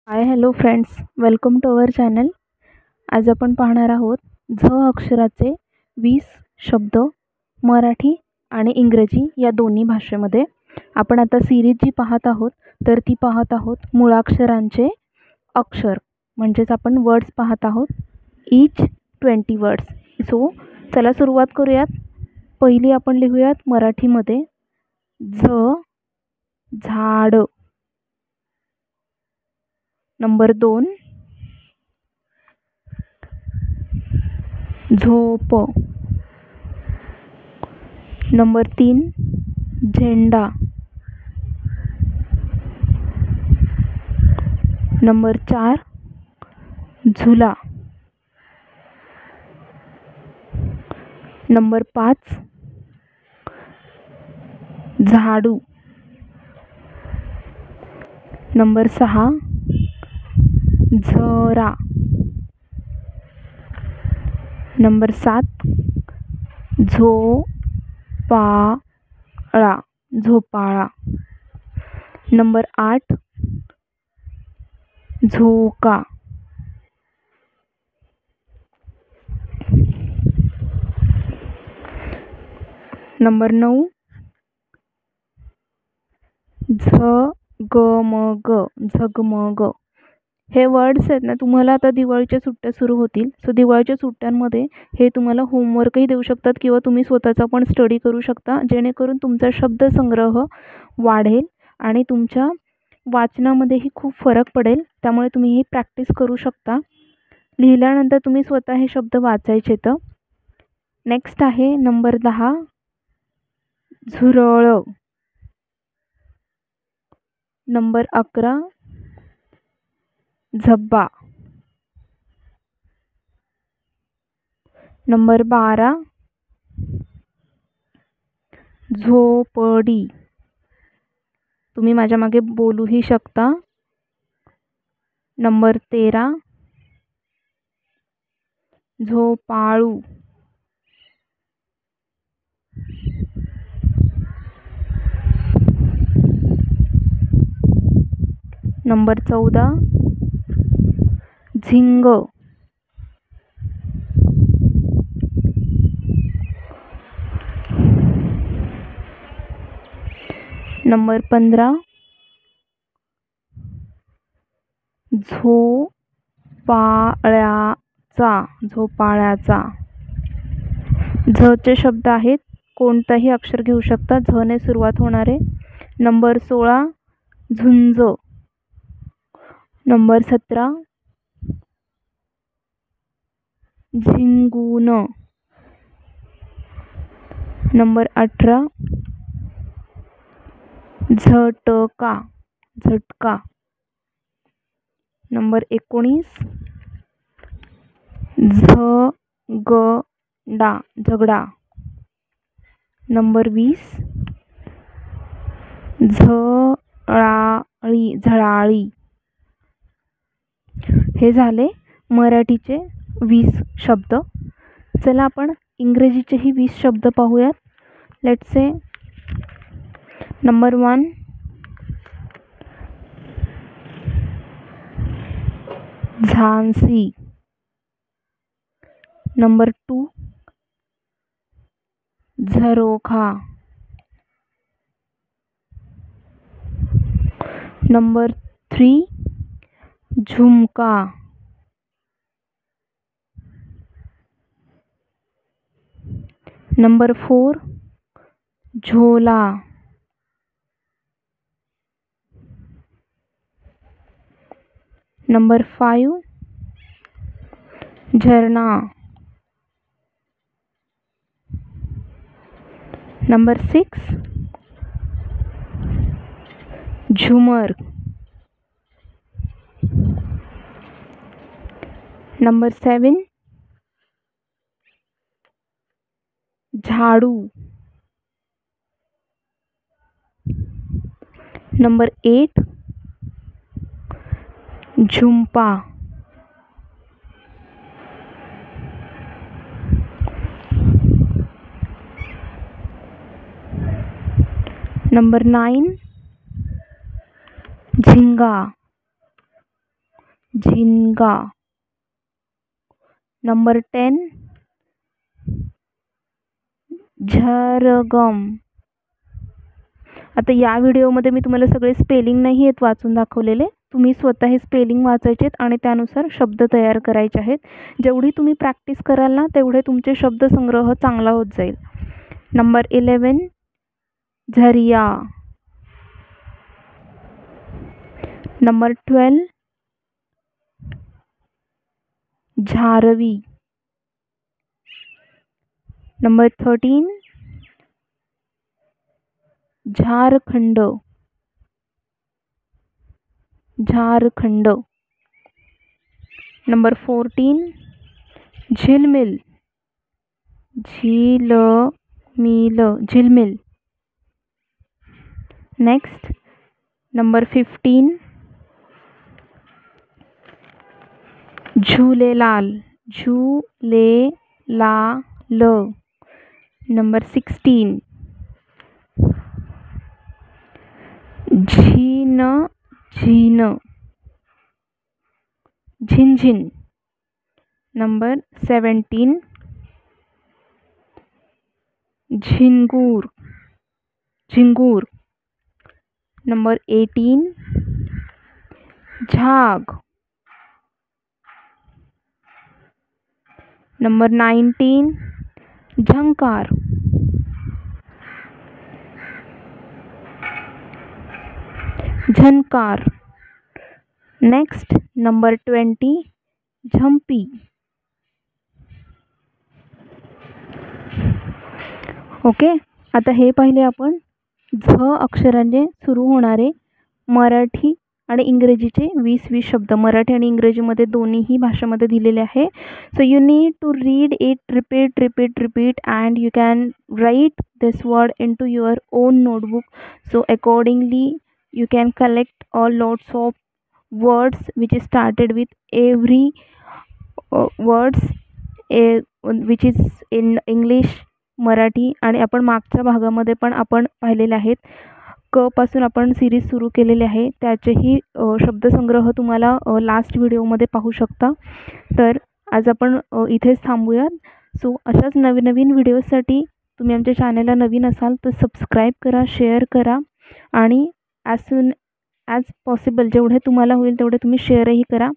High hello friends, welcome to our channel. आज आपण पाहणार आहोत झ अक्षराचे 20 शब्द मराठी आणि इंग्रजी या दोन्ही भाषेमध्ये. आपण आता सिरीज जी पाहत आहोत तर ती पाहत आहोत मुळाक्षरांचे अक्षर, म्हणजेच आपण वर्ड्स पाहत आहोत, ईच 20 वर्ड्स. सो चला सुरुवात करूयात. पहिली आपण लिहूयात मराठीमध्ये झ झाड. नंबर 2 झोप. नंबर 3 झेंडा. नंबर 4 झुला. नंबर 5 झाडू. नंबर 6 झरा. नंबर 7 झोपाळा. नंबर 8 झोका. नंबर 9 झगमग. हे वर्ड्स आहेत ना, तुम्हाला आता दिवाळीच्या सुट्ट्या सुरू होतील. सो दिवाळीच्या सुट्ट्यांमध्ये हे तुम्हाला होमवर्कही देऊ शकतात किंवा तुम्ही स्वतःचा पण स्टडी करू शकता, जेणेकरून तुमचा शब्दसंग्रह वाढेल आणि तुमच्या वाचनामध्येही खूप फरक पडेल. त्यामुळे तुम्ही ही प्रॅक्टिस करू शकता. लिहिल्यानंतर तुम्ही स्वतः हे शब्द वाचायचे. तर नेक्स्ट आहे नंबर 10 झुरळ. नंबर 11 झब्बा. नंबर 12 झोपडी. तुम्ही माझ्या मागे बोलूही शकता. नंबर 13 झोपाळू. नंबर 14 झिंग. नंबर 15 झोपाळ्याचा. झचे शब्द आहेत, कोणताही अक्षर घेऊ शकता, झने सुरुवात होणारे. नंबर 16 झुंज. नंबर 17 झिंगून. नंबर 18 झटका. नंबर 19 झगडा. नंबर 20 झळाळी. हे झाले मराठीचे 20 शब्द. चला आपण इंग्रजीचेही 20 शब्द पाहूयात. Let's say number 1 Jhansi. Number 2 झरोखा. नंबर 3 झुमका. नंबर 4 झोला. नंबर 5 झरना. नंबर 6 झूमर. नंबर 7 झाड़ू. नंबर 8 झुंपा. नंबर 9 झिंगा. झिंगा. नंबर 10 झरगम. आता या व्हिडिओमध्ये मी तुम्हाला सगळे स्पेलिंग नाही आहेत वाचून दाखवलेले, तुम्ही स्वतः हे स्पेलिंग वाचायचेत आणि त्यानुसार शब्द तयार करायचे आहेत. जेवढी तुम्ही प्रॅक्टिस कराल ना तेवढे तुमचे शब्दसंग्रह चांगला होत जाईल. नंबर 11 झरिया. नंबर 12 झारवी. नंबर 13 झारखंड. झारखंड. नंबर 14 झिलमिल. झिलमिल. झिलमिल. Next number 15 Jhulelal. Jhulelal. Number 16 झीन झीन. झिनझिन. नंबर 17 झिंगूर. झिंगूर. नंबर 18 झाग. नंबर 19 झंकार. झनकार. नेक्स्ट नंबर 20 झंपी. ओके, आता हे पाहिले आपण झ अक्षराने सुरू होणारे मराठी आणि इंग्रजीचे 20 शब्द. मराठी आणि इंग्रजीमध्ये दोन्हीही भाषेमध्ये दिलेले आहे. So you need to read it, repeat and you can write this word into your own notebook. So accordingly you can collect all lots of words which is started with every words which is in English, Marathi. आणि आपण मागच्या भागामध्ये पण आपण पाहिलेले आहेत. क पासून आपण सिरीज सुरू केलेली आहे, त्याचेही शब्दसंग्रह तुम्हाला लास्ट व्हिडिओमध्ये पाहू शकता. तर आज आपण इथेच थांबूयात. सो अशाच नवीन व्हिडिओसाठी तुम्ही आमच्या चॅनलला नवीन असाल तर सबस्क्राईब करा, शेअर करा आणि ॲज सून ॲज पॉसिबल जेवढे तुम्हाला होईल तेवढे तुम्ही शेअरही करा.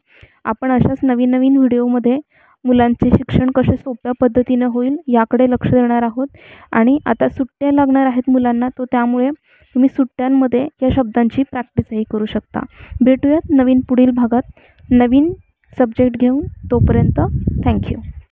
आपण अशाच नवीन व्हिडिओमध्ये मुलांचे शिक्षण कसे सोप्या पद्धतीनं होईल याकडे लक्ष देणार आहोत. आणि आता सुट्ट्या लागणार आहेत मुलांना, तो त्यामुळे तुम्ही सुट्ट्यांमध्ये या शब्दांची प्रॅक्टिसही करू शकता. भेटूयात नवीन पुढील भागात नवीन सब्जेक्ट घेऊन. तोपर्यंत थँक्यू.